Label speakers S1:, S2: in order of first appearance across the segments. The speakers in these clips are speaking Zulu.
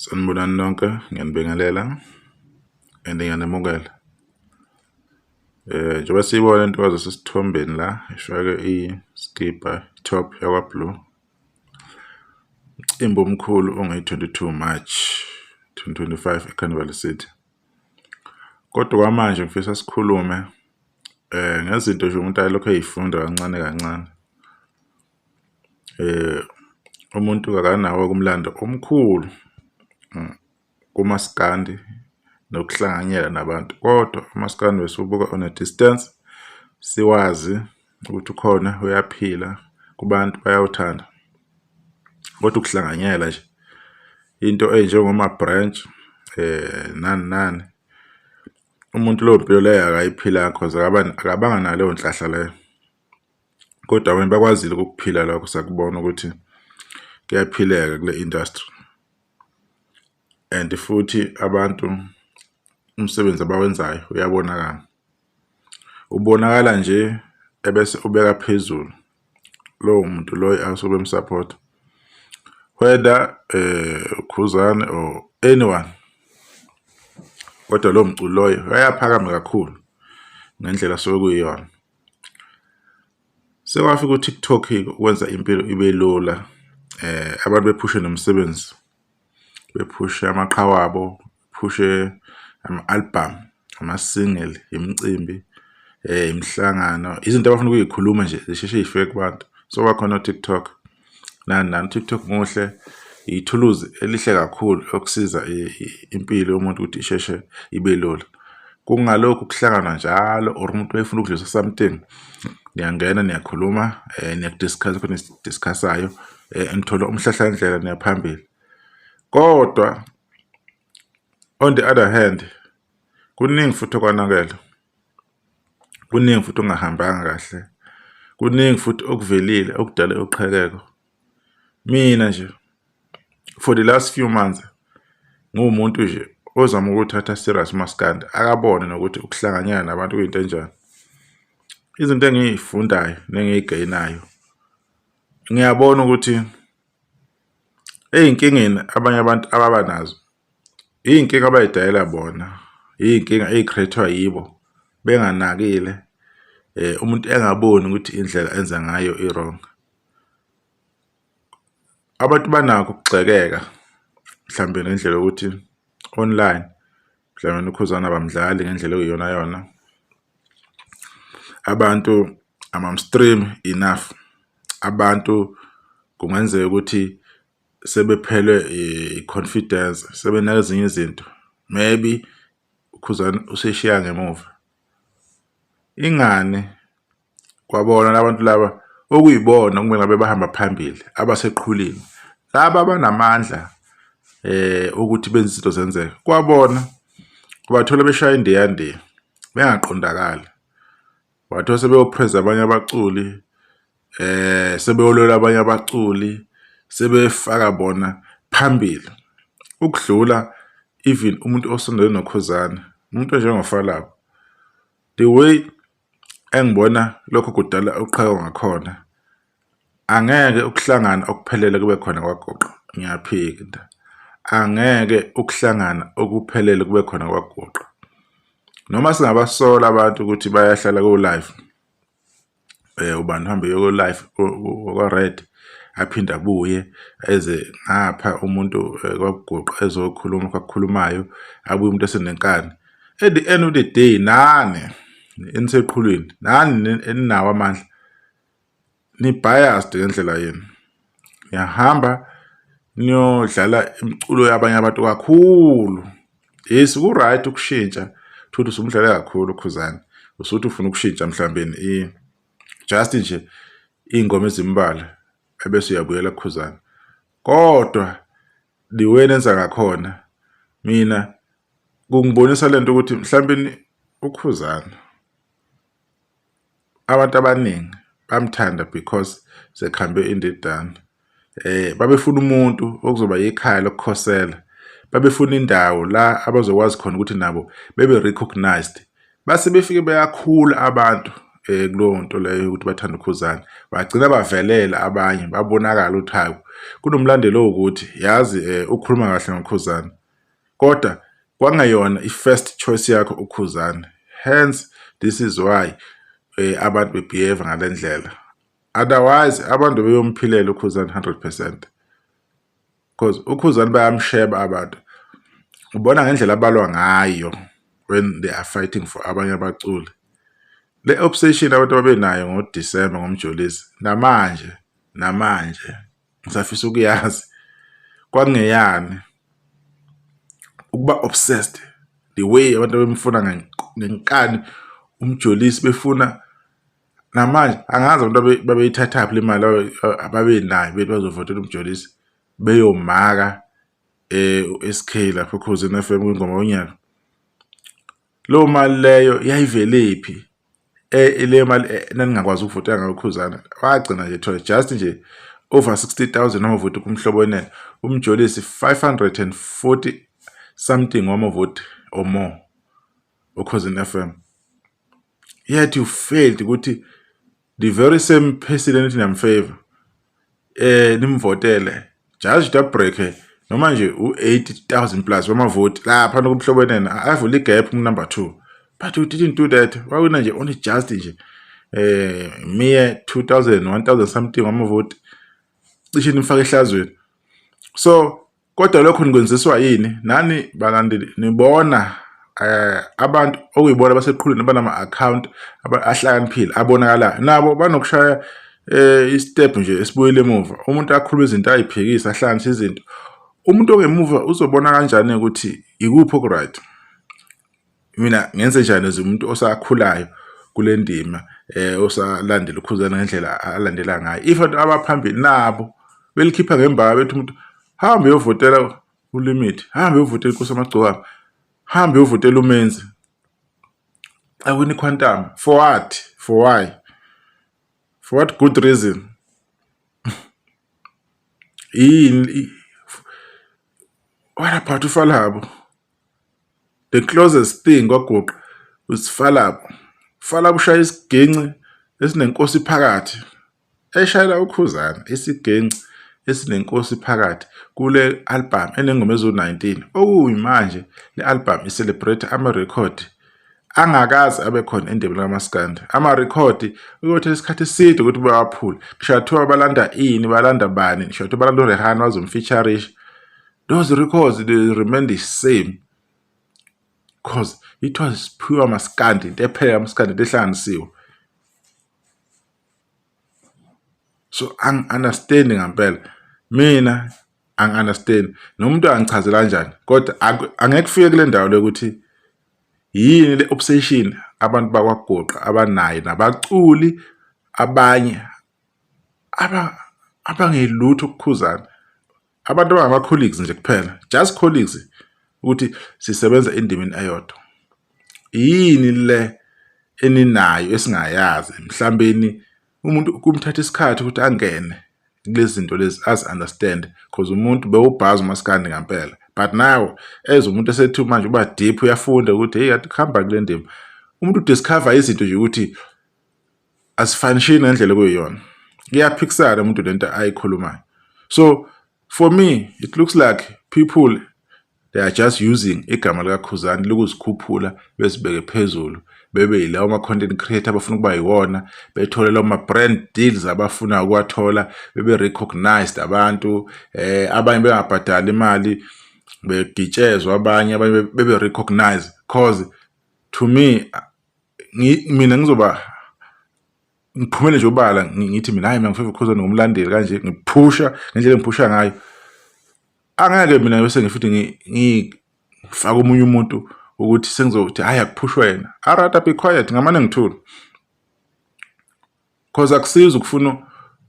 S1: Sanibonani nonke, ngiyanibingelela and ngiyanamukela. Njengoba siyibona intokazi sesithombeni la ifake iskipa top yakwa blue. Umcimbi omkhulu ongayi-22 March 2025 eCarnival City. Kodwa kwamanje ngifisa sikhulume ngezinto nje umuntu ayelokhu eyifunda kancane kancane. Umuntu akanawo kumlando omkhulu kumaskandi nokuhlanganyela nabantu, kodwa umaskandi wesibuka on a distance, siwazi ukuthi ukhona, uyaphila, kubantu bayawuthanda. Kodwa ukuhlanganyela nje into enjengoma-branch nani umuntu lowo mpilo leyo akayiphila because akabanga naleyo nhlahla leyo. Kodwa abantu bakwazile ukukuphila lokho, sakubona ukuthi kuyaphileka kule industry, and futhi abantu umsebenzi abawenzayo uyabonakala. Ubonakala nje ebese ubeka phezulu lowo muntu loyo asuke emsupport, whether Khuzani or anyone. Kodwa lo mculo loyo uyaphakama kakhulu ngendlela asuke kuyiyona. Sekwafika uTikTok ukwenza impilo ibe lula, abantu bephushe nomsebenzi, bephushe amaqhawe wabo, bephushe ama-album, ama-single, imicimbi, imihlangano, izinto abafuna ukuyikhuluma nje zisheshe yifike kubantu. So kwakhona uTikTok nani TikTok muhle, ithuluzi elihle kakhulu okusiza impilo yomuntu ukuthi isheshe ibe lula. Kungalokhu kuhlangana njalo or umuntu wayefuna ukudlulisa something, niyangena niyakhuluma, niyakudiscuss khona nisidiscussayo, nithola umhlahlandlela niyaphambili. Kodwa on the other hand kuningi futhi okwanakela, kuningi futhi ongahambanga kahle, kuningi futhi okuvelile okudala uqhekeko. Mina nje for the last few months ngumuntu nje ozama ukuthatha serious umaskandi, akabone nokuthi ukuhlanganyela nabantu kuyinto enjani. Izinto engiyifundayo nengiyigayinayo, ngiyabona ukuthi eyinkingeni abanye abantu ababa nazo, iy'nkinga abayidayela bona, iy'nkinga ey'create-wa yibo benganakile, umuntu engaboni ukuthi indlela enza ngayo i-wrong. Abantu banakho ukugxekeka mhlawumbe ngendlela yokuthi online mhlawumbe uKhuzani abamdlali ngendlela okuyiyona. Abantu amamstream enough, abantu kungenzeka ukuthi sebephelwe i-confidence, sebenaka ezinye izinto, maybe uKhuzani useshiya ngemuva. Ingane kwabona labantu laba okuyibona kumele ngabe bahamba phambili, abaseqhulile, laba abanamandla ukuthi benze izinto zenzeke, kwabona bathola beshaya indiya bengaqondakali, bathola sebeyopreza abanye abaculi, sebeyolola abanye abaculi, sebefaka bona phambili ukudlula even umuntu osondele noKhuzani, umuntu onjengoFalabo. The way engibona lokho kudala uqheko ngakhona, angeke ukuhlangana okuphelele kube khona kwaGoqo. Ngiyaphika, angeke ukuhlangana okuphelele kube khona kwaGoqo. Noma singabasola abantu ukuthi bayahlala ku-live, ubani uhambe yoko-live kwa-Red aphinde abuye eze ngapha umuntu kwaGoqo ezokhuluma kwakukhulumayo, abuye umuntu esenenkani. At the end of the day, nani eniseqhulwini, nani eninawo amandla, ni-biased ngendlela yenu. Niyahamba niyodlala imiculo yabanye abantu kakhulu. Yes, ku-right ukushintsha, futhi usumdlale kakhulu uKhuzani, usuthi ufuna ukushintsha mhlawumbe just nje iy'ngoma ezimbalwa ebese uyabuyela kuKhuzani. Kodwa the way nenza ngakhona, mina kungibonisa lento ukuthi mhlawumbe uKhuzani abantu abaningi bamthanda because sekhambe indidana. Babefuna umuntu okuzoba yikhaya lokukhosela, babefuna indawo la abazokwazi khona ukuthi nabo bebe recognized. Base befike beyakhula abantu kulowo nto leyo ukuthi bathanda uKhuzani, bagcina bavelela abanye babonakala ukuthi hayi kunomlandelo ukuthi yazi ukhuluma kahle ngoKhuzani, kodwa kwangayona i-first choice yakho uKhuzani. Hence this is why abantu bebehave ngalendlela. Otherwise abantu beyomphilela uKhuzani 100%, because uKhuzani bayamsheba abantu. Ubona ngendlela abalwa ngayo when they are fighting for abanye abaculi. Le obsession abantu babenayo ngoDisemba ngomjolisi namanje ngisafisa ukuyazi kwangeyani ukuba obsessed the way abantu bemfuna ngenkani umjolisi, befuna namanje angazi abantu babeyithatha phi le mali ababenayo bethi bazovotela umjolisi beyomaka SK lapho Khosi FM kwingoma yonyaka. Lo mali leyo yayivelephi? Le mali nangingakwazi ukuvotela ngayo uKhuzani wagcina nje thola just nje over 60,000 amavoti kumhlobo wenene, umjolisi 540 something wamavoti or more uKhosi FM. Yet you failed ukuthi the very same person enithi namfavor nimvotele just to break noma nje u80,000 plus wamavoti lapha nokumhlobo wenene avula igap number 2, but you didn't do that. Wawina nje only just nje mere 2,000 1,000 something wamavoti, cishe nimfaka ehlazweni. So kodwa lokho nikwenziswa yini nani balandeli? Nibona abantu okuyibona baseqhulwini abanama account ahlakaniphile abonakalayo nabo banokushaya istep nje esibuyele emuva. Umuntu akhuluma izinto ayiphikisa ahlanganisa izinto, umuntu ongemuva uzobona kanjani ukuthi ikuphi okuright? Mina ngenze njani as umuntu osakhulayo kule ndima osalandela uKhuzani ngendlela alandela ngayo. If abantu abaphambili nabo belikhipha ngembaba bethi umuntu hambe uyovotela uLimit, hambe uyovotela iNkosi yaMagcokama, hambe uyovotela uMenzi, awini Quantum. For what? For why? For what good reason? What about uFalabo? The closest thing kwaGuqa was Falabo. Falabo ushaya isiginci esinenkosi phakathi, eshayela uKhuzani isiginci esinenkosi phakathi kule album enengoma ezo19. Okuyimanje le album icelebrate ama-record angakazi abe khona endebeni kaMaskandi. Ama-record ukuthi isikhathi eside ukuthi bawaphule, ngishathiwa balanda ini, balanda bani, ngishathiwa balanda uRehani wazomfeaturisha. Those records they remain the same because it was pure Maskandi, into ephela kaMaskandi into ehlanganisiwe. So ang-understanding ngempela mina ang-understand nomuntu angichazela kanjani, kodwa angeke kufike kule ndawo lokuthi yini le obsession abantu bakwaGuqa abanayo nabaculi abanye abangelutho kuKhuzani, abantu abangama-colleagues nje kuphela, just colleagues, ukuthi sisebenza endimeni eyodwa. Yini le eninayo esingayazi? Mhlambeni umuntu kumthatha isikhathi ukuthi angene kulezi zinto lezi understand, because umuntu bewubhazi uMaskandi ngempela. But now as umuntu esethu manje uba deep uyafunda ukuthi hey athi khamba kule ndima, umuntu udiscover izinto nje ukuthi asifanishini ngendlela kuyiyona, iyaphikisana umuntu lento ayikhulumayo. So for me it looks like people they are just using igama likaKhuzani lokuzikhuphula besibeke phezulu, bebe yilawo ma-content creator abafuna ukuba yiwona, bethole lawo ma-brand deals abafuna ukwathola, bebe recognized abantu, abanye bengabhadali imali begitshezwa, abanye bebe recognized. Cause to me mina ngizoba ngiphumele nje ubala ngithi mina hayi mina ngifeva uKhuzani ngomlandeli kanje, ngiphusha ngendlela engiphusha ngayo, angeke mina bese ngifuthi ngifaka omunye umuntu ukuthi sengizothi hayi akuphushwa yena. Arata be quiet ngamane ngithula, cause akusiza ukufuna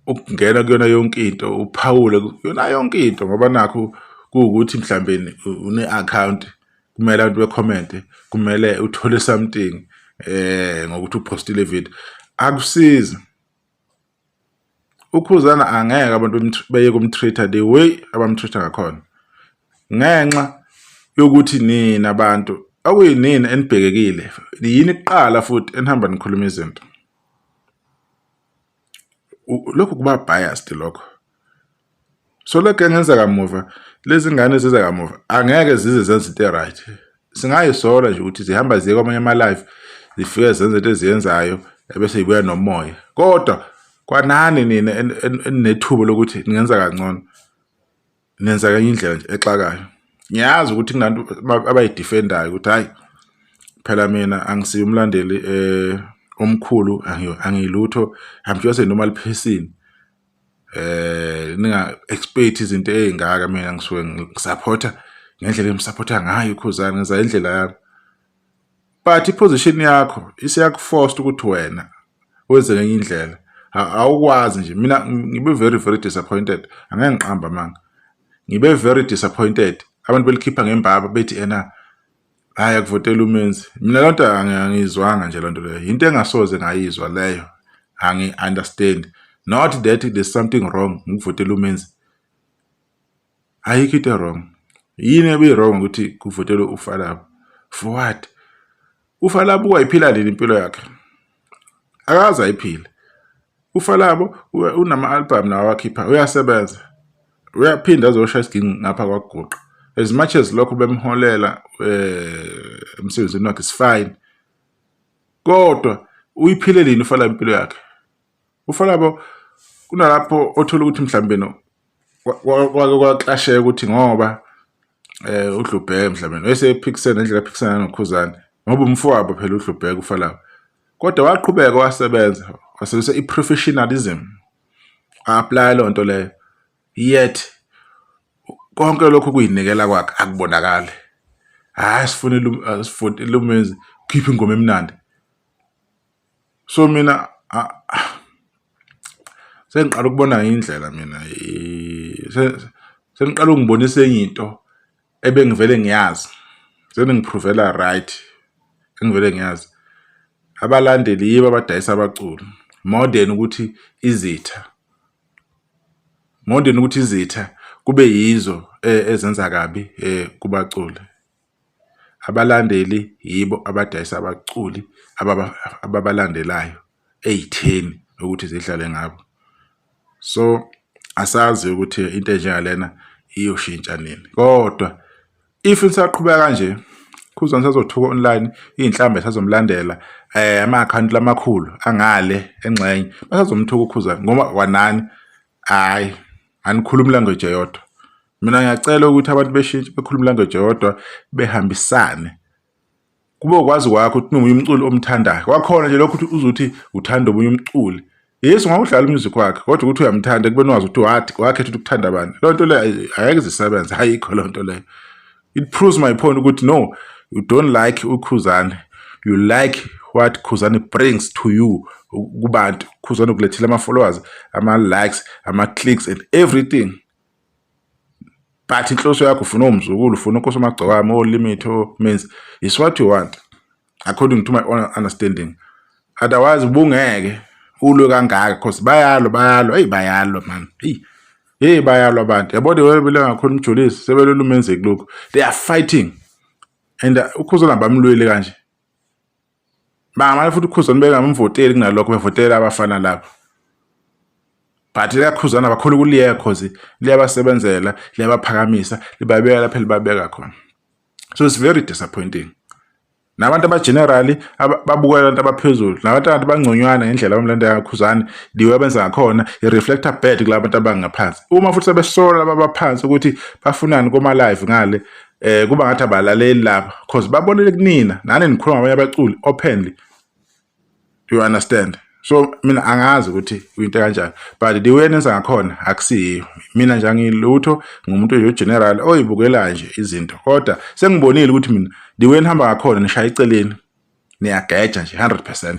S1: ukungena kuyona yonke into uphawule kuyona yonke into, ngoba nakho kuwukuthi mhlawumbe une-account kumele abantu becommente, kumele uthole something ngokuthi upostile video. Akusizi uKhuzani, angeke abantu beye kumtreater the way abamtreater ngakhona, ngenxa yokuthi nina abantu okuyinini enibhekekile, yini kuqala futhi enihamba nikhuluma izinto. lokho kuba biased lokho. So lokho engenza kamuva lezi ngane eziza kamuva angeke zize zenze into right. Singayisola nje ukuthi zihamba ziye kwamanye ama-live zifike zenze into eziyenzayo ebese zibuya nomoya. Kodwa kwanani nina enethubo lokuthi ningenza kangcono nenza kanye indlela nje exakayo. Ngiyazi ukuthi kunabantu abayidefendayo ukuthi hayi phela mina angisiyo umlandeli omkhulu angilutho, I'm just a normal person. Ninga expect izinto ezingaka, mina ngisuke ngisupporta ngendlela engimsupporta ngayo uKhuzani, ngenza indlela yami. But iposition yakho isiyakuforce ukuthi wena wenze ngenye indlela. Awukwazi nje. Mina ngibe very disappointed. Angeke ngiqamba manga. Ngibe very disappointed. Abantu belikhipha ngembaba bethi ena hayi akuvotela uMenzi. Mina lonto angizwanga nje lonto leyo. Into engasoze ngayizwa leyo. Angi understand. Not that there's something wrong ngivotela uMenzi. Ayikho into wrong. Yini ebi wrong ukuthi kuvotela uFalabo? For what? uFalabo wayiphila leli impilo yakhe. Akaza ayiphile. uFalabo unama-album nawo wakhipha, uyasebenza. Uyaphinda azoshaya isiginci ngapha kwaGuqa. As much as lokho bemholela emsebenzini wakhe is fine. Kodwa uyiphile lini uFalabo impilo yakhe? uFalabo kunalapho othola ukuthi mhlambe no kwaklasheka ukuthi ngoba uDlubheke mhlambe wayesephikisana nendlela aphikisana noKhuzani ngoba umfowabo phela uDlubheke uFalabo. Kodwa waqhubeka wasebenza, wasebenzisa i-professionalism. A-apply lonto leyo. Yet konke lokho kuyinikela kwakhe akubonakala. Hayi sifuna uMenzi khipha ingoma emnandi. So mina sengiqala ukubona indlela mina sengiqala ukungibonisa enye into ebengivele ngiyazi. Seningiprovela right. Engivele ngiyazi. Abalandeli yibo abadayisa abaculi. More than ukuthi izitha kube yizo ezenza kabi kubaculi. Abalandeli yibo abadayisa abaculi ababalandelayo eyitheni ukuthi zidlale ngabo. So asazi ukuthi into enjengalena iyoshintsha nini. Kodwa if nisaqhubeka kanje uKhuzani sazothuka online, inhlambe sazomlandela ama-account lamakhulu angale engxenye basazomthuka uKhuzani ngoba kwanani hayi anikhuluma language eyodwa. Mina ngiyacela ukuthi abantu beshintshe bekhuluma language eyodwa behambisane. Kube ukwazi kwakho ukuthi nomunye umculi omthandayo. Kwakhona nje lokho ukuthi uzuthi uthanda omunye umculi. Yes, ungawudlala umusic wakhe kodwa ukuthi uyamthanda kube nwazi ukuthi wakhetha ukuthi ukuthanda abantu. Lonto le ayeke zisebenza, ayikho lonto le. It proves my point ukuthi no, you don't like uKhuzani. You like what Khuzani brings to you. Kubantu Khuzani ukulethela ama-followers, ama-likes, ama-clicks and everything. But inhloso yakho ufuna umzukulu, ufuna uNkosi uMagcokama, oLimit, oMenzi. It's what you want according to my own understanding. Otherwise bungeke ulwe kangaka because bayalo hey bayalo man. Hey bayalo abantu. Yabona webele ngakhona umjolisi sebelela uMenzi kuloko. They are fighting. And uKhuzani bamlwele kanje. Bamala futhi uKhuzani bengamvoteli kunalokho bevotela abafana lapho. But uKhuzani abakhona ukuliya because liyabasebenzela, liyabaphakamisa, libabeka lapha libabeka khona. So it's very disappointing. Nabantu abagenerally babukela abantu abaphezulu, nabantu abangconywana ngendlela abamlandela uKhuzani diwe benza ngakhona i-reflector bad kulabantu abangaphansi. Uma futhi sebesola abaphansi ukuthi bafunani kuma live ngale kuba ngathi abalaleli lapha because babonele kunina nani nikhuluma ngabanye abaculi openly. You understand? So mina angazi ukuthi uyinto kanjani, but the way nenza ngakhona akusiyo. Mina nje ngilutho ngumuntu nje general oyibukela nje izinto, kodwa sengibonile ukuthi mina the way nihamba ngakhona nishaya iceleni niyageja nje 100%.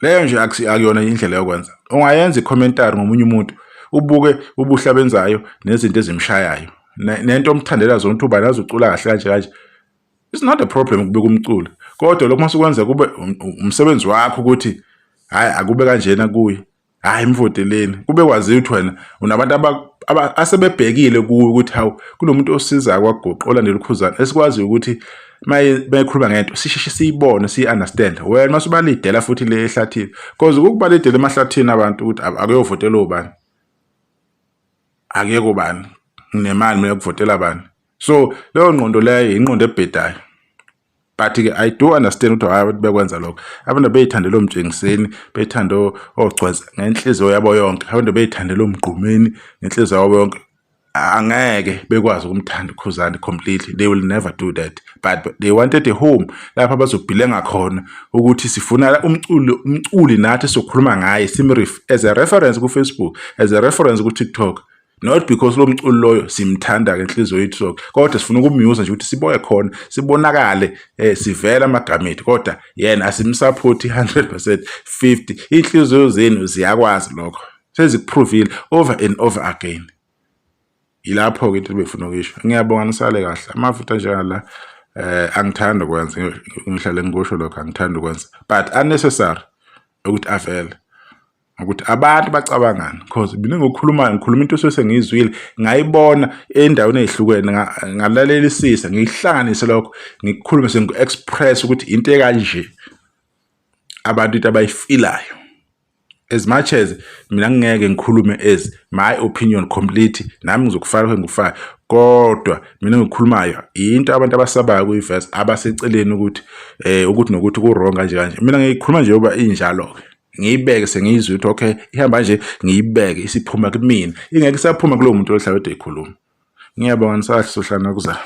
S1: Leyo nje akuyona indlela yokwenza. Ungayenza icommentary ngomunye umuntu ubuke ubuhle benzayo nezinto ezimshayayo nento omthandela zona ukuthi ubani azocula kahle kanje. It's not a problem ukubeka umculo, kodwa lokho masukwenza kube umsebenzi wakho ukuthi hayi akube kanjena kuye, hayi imvoteleni, kube kwaziyo ukuthi wena unabantu asebebhekile kuwe ukuthi hawu kunomuntu osiza kwaGuqa olandela uKhuzani esikwazi ukuthi mayikhuluma ngento sisheshe siyibone siyi-understand wena masubalidela futhi le ehlathini because ukubalidela emahlathini abantu ukuthi akuyovotela ubani akuyeko bani nginemali mina yokuvotela bani so leyo ngqondo leyo ingqondo ebhedayo but-ke I do understand ukuthi abantu bekwenza lokho abantu beyithandela omjengiseni beyithanda ogcweza ngenhliziyo yabo yonke abantu beyithandela omgqumeni ngenhliziyo yabo yonke angeke bekwazi ukumthanda uKhuzani completely. They will never do that, but they wanted a home lapha abazobhilenga khona ukuthi sifuna umculi nathi sokhuluma ngaye simref as a reference ku Facebook, as a reference ku TikTok, not because lo mculi loyo simthanda ngenhliziyo yethu kodwa sifuna ukumyuza nje ukuthi siboye khona sibonakale sivela amagameti kodwa yena asimsupport 100% 50 inhliziyo zenu ziyakwazi lokho sezikuprovile over and over again. Ilapho ke into befuna ukisho. Ngiyabonga nisale kahle. Amafutha njengala angithanda ukwenza ngihlale ngikusho lokho angithanda ukwenza but unnecessary ukuthi avele ukuthi abantu bacabangana because mina ngikhuluma into sengizwile ngayibona endaweni ezihlukene ngalalelisisa ngihlanganise lokho ngikukhulume sengu-express ukuthi into ekanje abantu into abayifilayo as much as mina ngeke ngikhulume as my opinion complete nami ngizokufaka ngikufaka kodwa mina ngikhulumayo into abantu abasabayo kuyiverse abaseceleni ukuthi nokuthi ku wrong kanje mina ngikhuluma nje ngoba injalo ke ngiyibeke sengizwe ukuthi okay ihamba nje ngiyibeke isiphuma kumina ingeke isaphuma kulo muntu ohlala ekhuluma. Ngiyabonga nisahle sohlana kuzayo.